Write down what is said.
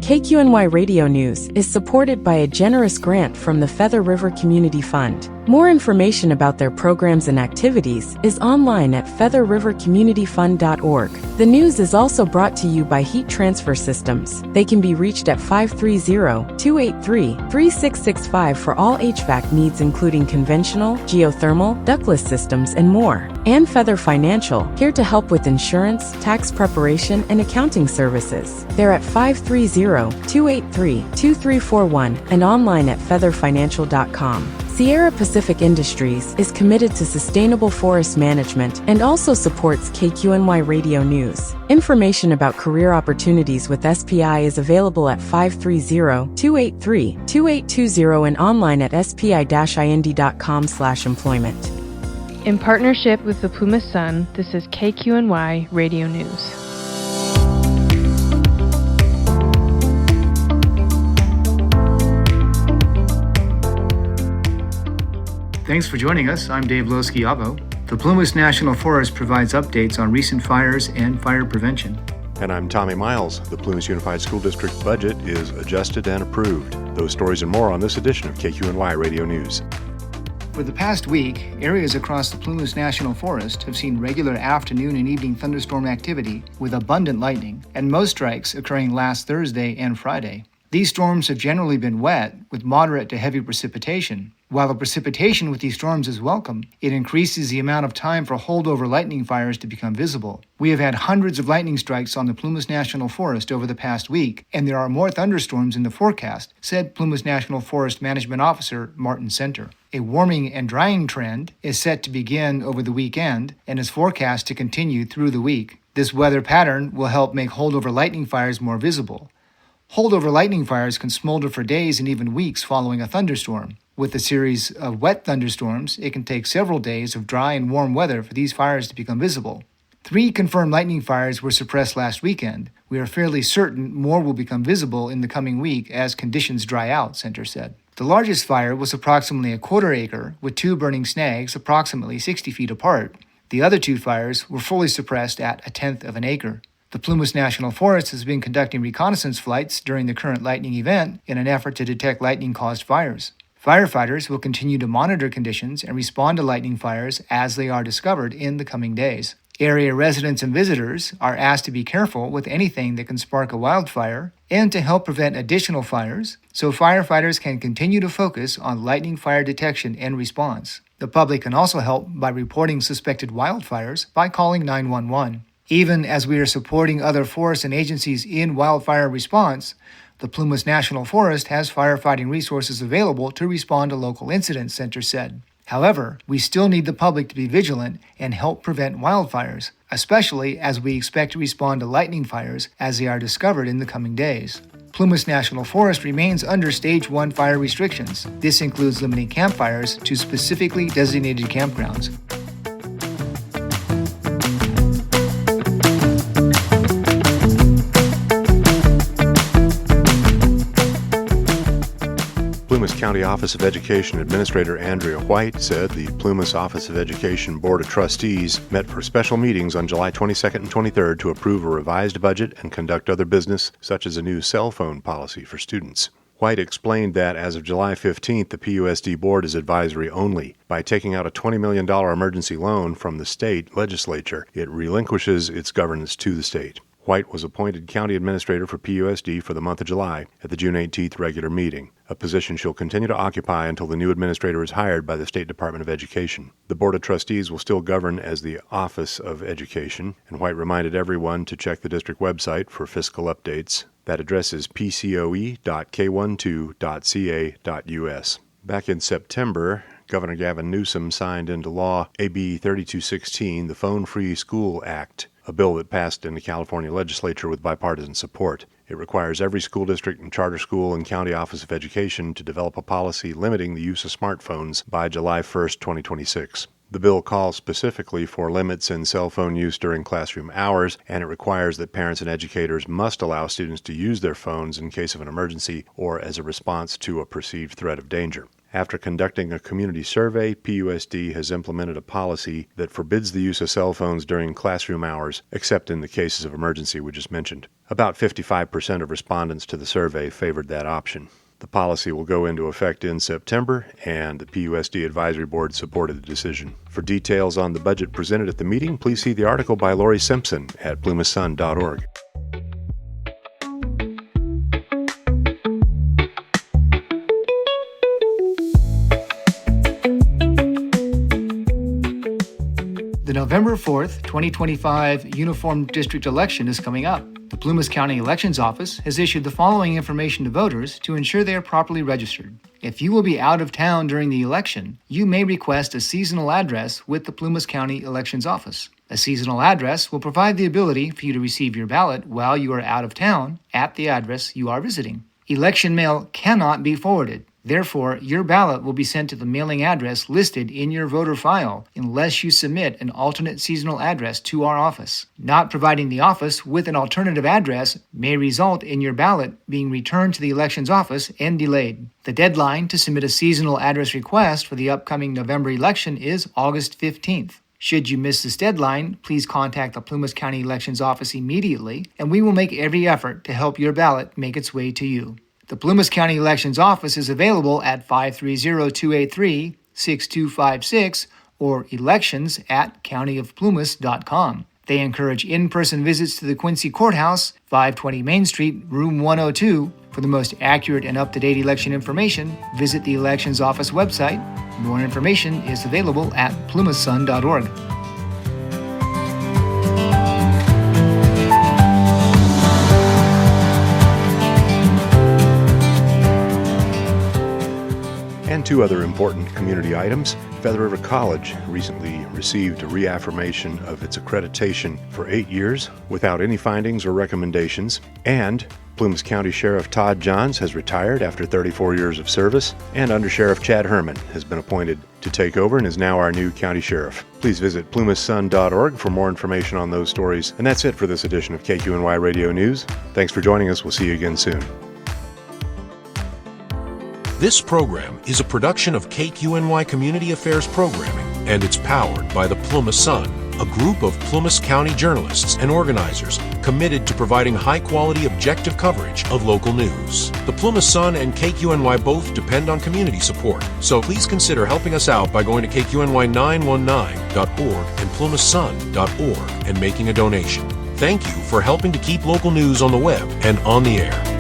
KQNY Radio News is supported by a generous grant from the Feather River Community Fund. More information about their programs and activities is online at featherrivercommunityfund.org. The news is also brought to you by Heat Transfer Systems. They can be reached at 530-283-3665 for all HVAC needs including conventional, geothermal, ductless systems, and more. And Feather Financial, here to help with insurance, tax preparation, and accounting services. They're at 530-283-2341 and online at featherfinancial.com. Sierra Pacific Industries is committed to sustainable forest management and also supports KQNY Radio News. Information about career opportunities with SPI is available at 530-283-2820 and online at spi-ind.com/employment. In partnership with the Plumas Sun, this is KQNY Radio News. Thanks for joining us. I'm Dave Loski-Avo. The Plumas National Forest provides updates on recent fires and fire prevention. And I'm Tommy Miles. The Plumas Unified School District budget is adjusted and approved. Those stories and more on this edition of KQNY Radio News. For the past week, areas across the Plumas National Forest have seen regular afternoon and evening thunderstorm activity with abundant lightning, and most strikes occurring last Thursday and Friday. These storms have generally been wet, with moderate to heavy precipitation. While the precipitation with these storms is welcome, it increases the amount of time for holdover lightning fires to become visible. We have had hundreds of lightning strikes on the Plumas National Forest over the past week, and there are more thunderstorms in the forecast, said Plumas National Forest Management Officer Martin Center. A warming and drying trend is set to begin over the weekend and is forecast to continue through the week. This weather pattern will help make holdover lightning fires more visible. Holdover lightning fires can smolder for days and even weeks following a thunderstorm. With a series of wet thunderstorms, it can take several days of dry and warm weather for these fires to become visible. 3 confirmed lightning fires were suppressed last weekend. We are fairly certain more will become visible in the coming week as conditions dry out, Center said. The largest fire was approximately a quarter acre, with 2 burning snags approximately 60 feet apart. The other 2 fires were fully suppressed at a tenth of an acre. The Plumas National Forest has been conducting reconnaissance flights during the current lightning event in an effort to detect lightning-caused fires. Firefighters will continue to monitor conditions and respond to lightning fires as they are discovered in the coming days. Area residents and visitors are asked to be careful with anything that can spark a wildfire and to help prevent additional fires, so firefighters can continue to focus on lightning fire detection and response. The public can also help by reporting suspected wildfires by calling 911. Even as we are supporting other forests and agencies in wildfire response, the Plumas National Forest has firefighting resources available to respond to local incidents, Center said. However, we still need the public to be vigilant and help prevent wildfires, especially as we expect to respond to lightning fires as they are discovered in the coming days. Plumas National Forest remains under Stage 1 fire restrictions. This includes limiting campfires to specifically designated campgrounds. Plumas County Office of Education Administrator Andrea White said the Plumas Office of Education Board of Trustees met for special meetings on July 22nd and 23rd to approve a revised budget and conduct other business, such as a new cell phone policy for students. White explained that as of July 15th, the PUSD board is advisory only. By taking out a $20 million emergency loan from the state legislature, it relinquishes its governance to the state. White was appointed county administrator for PUSD for the month of July at the June 18th regular meeting, a position she'll continue to occupy until the new administrator is hired by the State Department of Education. The Board of Trustees will still govern as the Office of Education, and White reminded everyone to check the district website for fiscal updates. That address is pcoe.k12.ca.us. Back in September, Governor Gavin Newsom signed into law AB 3216, the Phone-Free School Act, a bill that passed in the California legislature with bipartisan support. It requires every school district and charter school and county office of education to develop a policy limiting the use of smartphones by July 1st, 2026. The bill calls specifically for limits in cell phone use during classroom hours, and it requires that parents and educators must allow students to use their phones in case of an emergency or as a response to a perceived threat of danger. After conducting a community survey, PUSD has implemented a policy that forbids the use of cell phones during classroom hours, except in the cases of emergency we just mentioned. About 55% of respondents to the survey favored that option. The policy will go into effect in September, and the PUSD Advisory Board supported the decision. For details on the budget presented at the meeting, please see the article by Lori Simpson at plumasun.org. The November 4th, 2025 Uniform District Election is coming up. The Plumas County Elections Office has issued the following information to voters to ensure they are properly registered. If you will be out of town during the election, you may request a seasonal address with the Plumas County Elections Office. A seasonal address will provide the ability for you to receive your ballot while you are out of town at the address you are visiting. Election mail cannot be forwarded. Therefore, your ballot will be sent to the mailing address listed in your voter file unless you submit an alternate seasonal address to our office. Not providing the office with an alternative address may result in your ballot being returned to the elections office and delayed. The deadline to submit a seasonal address request for the upcoming November election is August 15th. Should you miss this deadline, please contact the Plumas County Elections Office immediately, and we will make every effort to help your ballot make its way to you. The Plumas County Elections Office is available at 530-283-6256 or elections@countyofplumas.com. They encourage in-person visits to the Quincy Courthouse, 520 Main Street, room 102. For the most accurate and up-to-date election information, visit the Elections Office website. More information is available at plumasun.org. And two other important community items. Feather River College recently received a reaffirmation of its accreditation for 8 years without any findings or recommendations. And Plumas County Sheriff Todd Johns has retired after 34 years of service, and Under Sheriff Chad Herman has been appointed to take over and is now our new county sheriff. Please visit plumasun.org for more information on those stories. And that's it for this edition of KQNY Radio News. Thanks for joining us. We'll see you again soon. This program is a production of KQNY Community Affairs Programming, and it's powered by the Plumas Sun, a group of Plumas County journalists and organizers committed to providing high-quality, objective coverage of local news. The Plumas Sun and KQNY both depend on community support, so please consider helping us out by going to KQNY919.org and plumasun.org and making a donation. Thank you for helping to keep local news on the web and on the air.